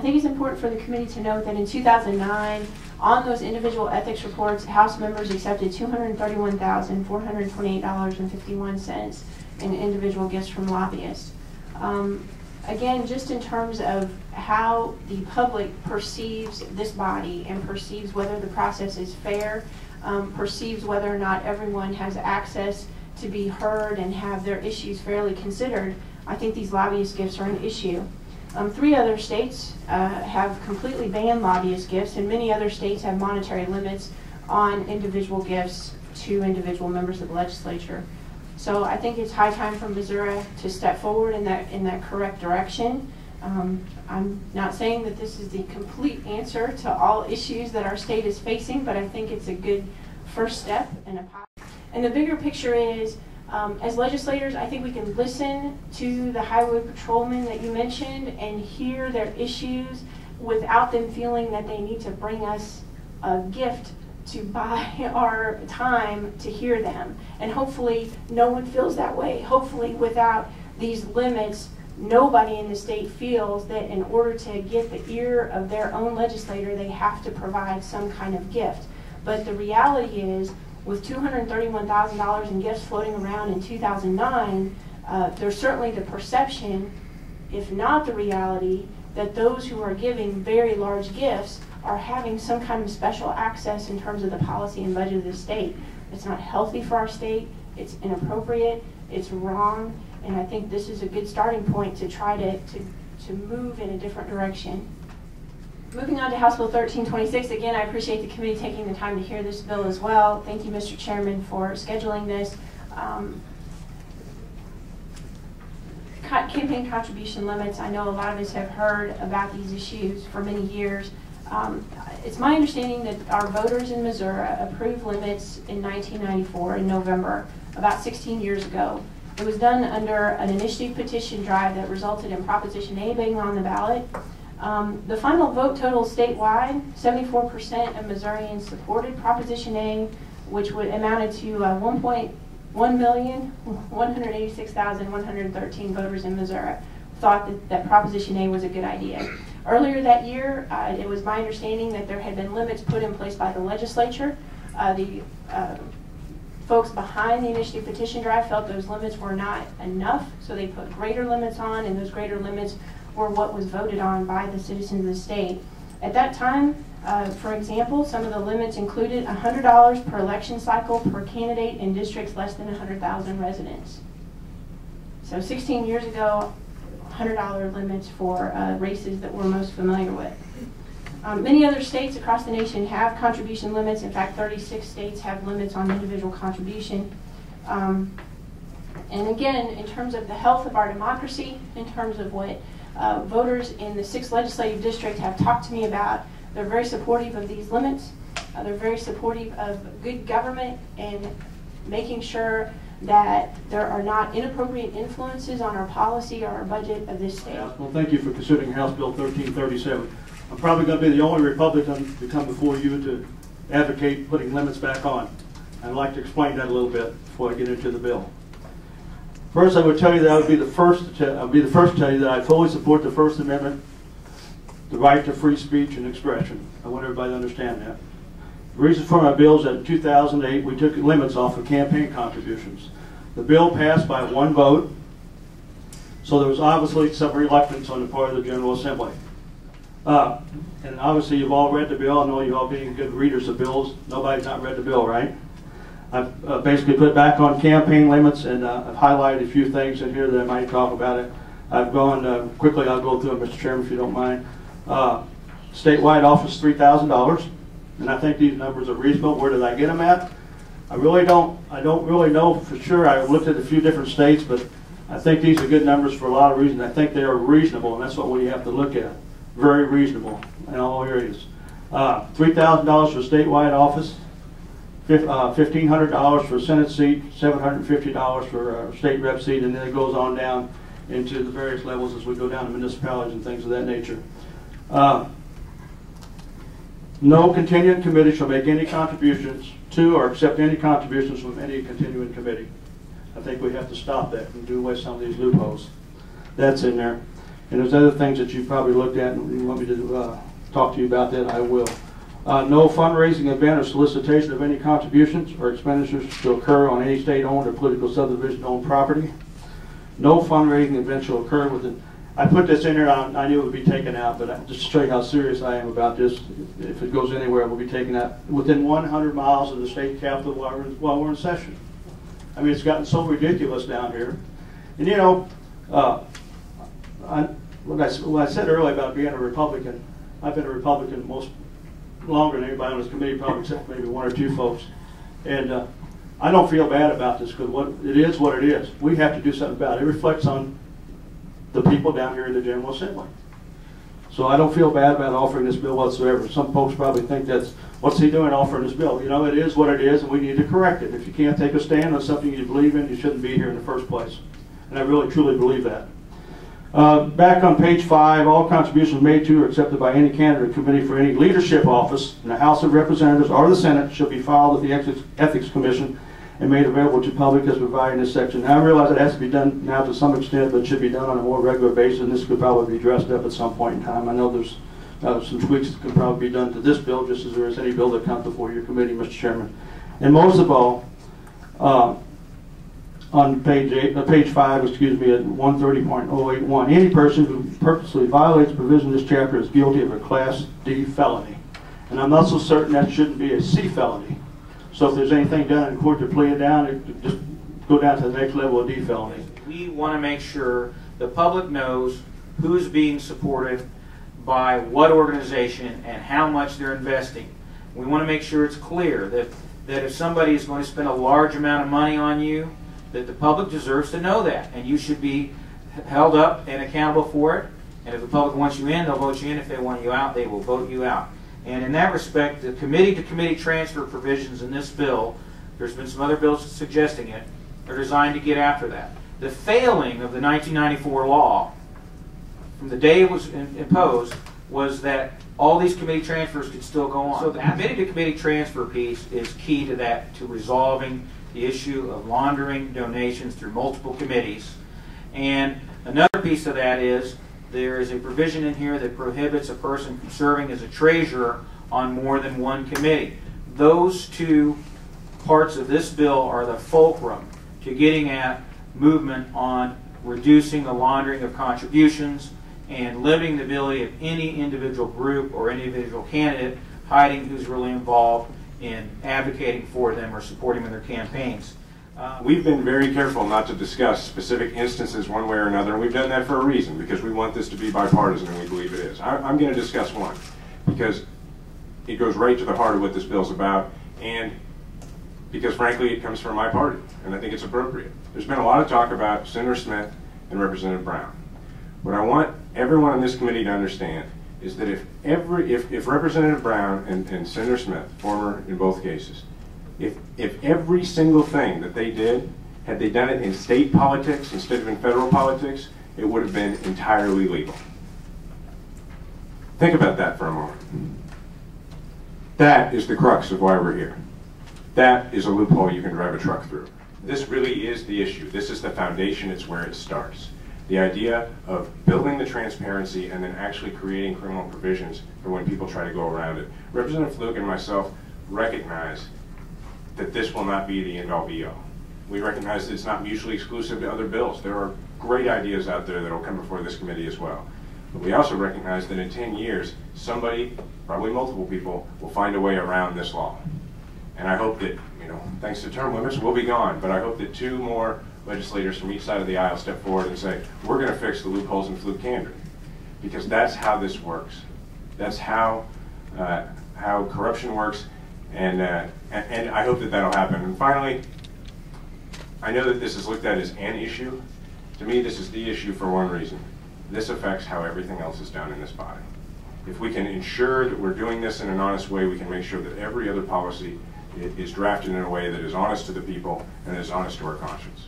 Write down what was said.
think it's important for the committee to note that in 2009, on those individual ethics reports, House members accepted $231,428.51 in individual gifts from lobbyists. Again, just in terms of how the public perceives this body and perceives whether the process is fair, perceives whether or not everyone has access to be heard and have their issues fairly considered, I think these lobbyist gifts are an issue. 3 other states have completely banned lobbyist gifts, and many other states have monetary limits on individual gifts to individual members of the legislature. So I think it's high time for Missouri to step forward in that correct direction. I'm not saying that this is the complete answer to all issues that our state is facing, but I think it's a good first step and the bigger picture is, as legislators, I think we can listen to the highway patrolmen that you mentioned and hear their issues without them feeling that they need to bring us a gift to buy our time to hear them. And hopefully no one feels that way. Hopefully without these limits, nobody in the state feels that in order to get the ear of their own legislator, they have to provide some kind of gift. But the reality is, with $231,000 in gifts floating around in 2009, there's certainly the perception, if not the reality, that those who are giving very large gifts are having some kind of special access in terms of the policy and budget of the state. It's not healthy for our state, it's inappropriate, it's wrong, and I think this is a good starting point to try to move in a different direction. Moving on to House Bill 1326, again, I appreciate the committee taking the time to hear this bill as well. Thank you, Mr. Chairman, for scheduling this. Campaign contribution limits, I know a lot of us have heard about these issues for many years. It's my understanding that our voters in Missouri approved limits in 1994 in November, about 16 years ago. It was done under an initiative petition drive that resulted in Proposition A being on the ballot. The final vote total statewide, 74% of Missourians supported Proposition A, which would amounted to 1,186,113 voters in Missouri thought that Proposition A was a good idea. Earlier that year, it was my understanding that there had been limits put in place by the legislature. The folks behind the initiative petition drive felt those limits were not enough, so they put greater limits on, and those greater limits were what was voted on by the citizens of the state. At that time, for example, some of the limits included $100 per election cycle per candidate in districts less than 100,000 residents. So 16 years ago, $100 limits for races that we're most familiar with. Many other states across the nation have contribution limits. In fact, 36 states have limits on individual contribution. And again, in terms of the health of our democracy, in terms of what voters in the 6th legislative district have talked to me about, they're very supportive of these limits. They're very supportive of good government and making sure that there are not inappropriate influences on our policy or our budget of this state. Well, thank you for considering House Bill 1337. I'm probably going to be the only Republican to come before you to advocate putting limits back on. I'd like to explain that a little bit before I get into the bill. First, I would tell you that I would be the first to tell you that I fully support the First Amendment, the right to free speech and expression. I want everybody to understand that. The reason for my bill is that in 2008 we took limits off of campaign contributions. The bill passed by 1 vote, so there was obviously some reluctance on the part of the General Assembly. And obviously you've all read the bill. I know you've all being good readers of bills. Nobody's not read the bill, right? I've basically put back on campaign limits, and I've highlighted a few things in here that I might talk about it. I've gone, quickly I'll go through them, Mr. Chairman, if you don't mind. Statewide office, $3,000, and I think these numbers are reasonable. Where did I get them at? I don't really know for sure. I looked at a few different states, but I think these are good numbers for a lot of reasons. I think they are reasonable, and that's what we have to look at. Very reasonable in all areas. $3,000 for statewide office, $1,500 for a Senate seat, $750 for a state rep seat, and then it goes on down into the various levels as we go down to municipalities and things of that nature. No continuing committee shall make any contributions to or accept any contributions from any continuing committee. I think we have to stop that and do away with some of these loopholes. That's in there. And there's other things that you probably looked at and you want me to talk to you about that, I will. No fundraising event or solicitation of any contributions or expenditures to occur on any state-owned or political subdivision-owned property. No fundraising event shall occur within. I put this in here, I knew it would be taken out, but just to show you how serious I am about this, if it goes anywhere, it will be taken out within 100 miles of the state capitol while we're in session. I mean, it's gotten so ridiculous down here. And you know, what I said earlier about being a Republican, I've been a Republican longer than anybody on this committee, probably except maybe one or two folks. And I don't feel bad about this because it is what it is. We have to do something about it. It reflects on the people down here in the General Assembly. So I don't feel bad about offering this bill whatsoever. Some folks probably think what's he doing offering this bill? You know, it is what it is and we need to correct it. If you can't take a stand on something you believe in, you shouldn't be here in the first place. And I really truly believe that. Back on page 5, all contributions made to or accepted by any candidate or committee for any leadership office in the House of Representatives or the Senate shall be filed with the Ethics Commission and made available to public as provided in this section. Now I realize it has to be done now to some extent, but it should be done on a more regular basis, and this could probably be dressed up at some point in time. I know there's some tweaks that could probably be done to this bill, just as there is any bill that comes before your committee, Mr. Chairman. And most of all, on page 5, excuse me, at 130.081, any person who purposely violates a provision of this chapter is guilty of a Class D felony. And I'm not so certain that shouldn't be a C felony. So if there's anything done in court to plea it down, it just go down to the next level of D felony. We want to make sure the public knows who's being supported by what organization and how much they're investing. We want to make sure it's clear that if somebody is going to spend a large amount of money on you, that the public deserves to know that, and you should be held up and accountable for it. And if the public wants you in, they'll vote you in. If they want you out, they will vote you out. And in that respect, the committee-to-committee transfer provisions in this bill, there's been some other bills suggesting it, are designed to get after that. The failing of the 1994 law, from the day it was imposed, was that all these committee transfers could still go on. So the committee-to-committee transfer piece is key to that, to resolving the issue of laundering donations through multiple committees. And another piece of that is there is a provision in here that prohibits a person from serving as a treasurer on more than one committee. Those two parts of this bill are the fulcrum to getting at movement on reducing the laundering of contributions and limiting the ability of any individual group or any individual candidate hiding who's really involved in advocating for them or supporting them in their campaigns. We've been very careful not to discuss specific instances one way or another, and we've done that for a reason, because we want this to be bipartisan, and we believe it is. I'm going to discuss one, because it goes right to the heart of what this bill's about, and because, frankly, it comes from my party, and I think it's appropriate. There's been a lot of talk about Senator Smith and Representative Brown. What I want everyone on this committee to understand is that if Representative Brown and Senator Smith, former in both cases, if every single thing that they did, had they done it in state politics instead of in federal politics, it would have been entirely legal. Think about that for a moment. That is the crux of why we're here. That is a loophole you can drive a truck through. This really is the issue. This is the foundation. It's where it starts. The idea of building the transparency and then actually creating criminal provisions for when people try to go around it. Representative Fluke and myself recognize that this will not be the end-all be-all. We recognize that it's not mutually exclusive to other bills. There are great ideas out there that will come before this committee as well. But we also recognize that in 10 years, somebody, probably multiple people, will find a way around this law. And I hope that, thanks to term limits, we'll be gone, but I hope that 2 more legislators from each side of the aisle step forward and say, we're going to fix the loopholes in Fluke Candor. Because that's how this works. That's how corruption works. And I hope that that'll happen. And finally, I know that this is looked at as an issue. To me, this is the issue for one reason. This affects how everything else is done in this body. If we can ensure that we're doing this in an honest way, we can make sure that every other policy is drafted in a way that is honest to the people and is honest to our conscience.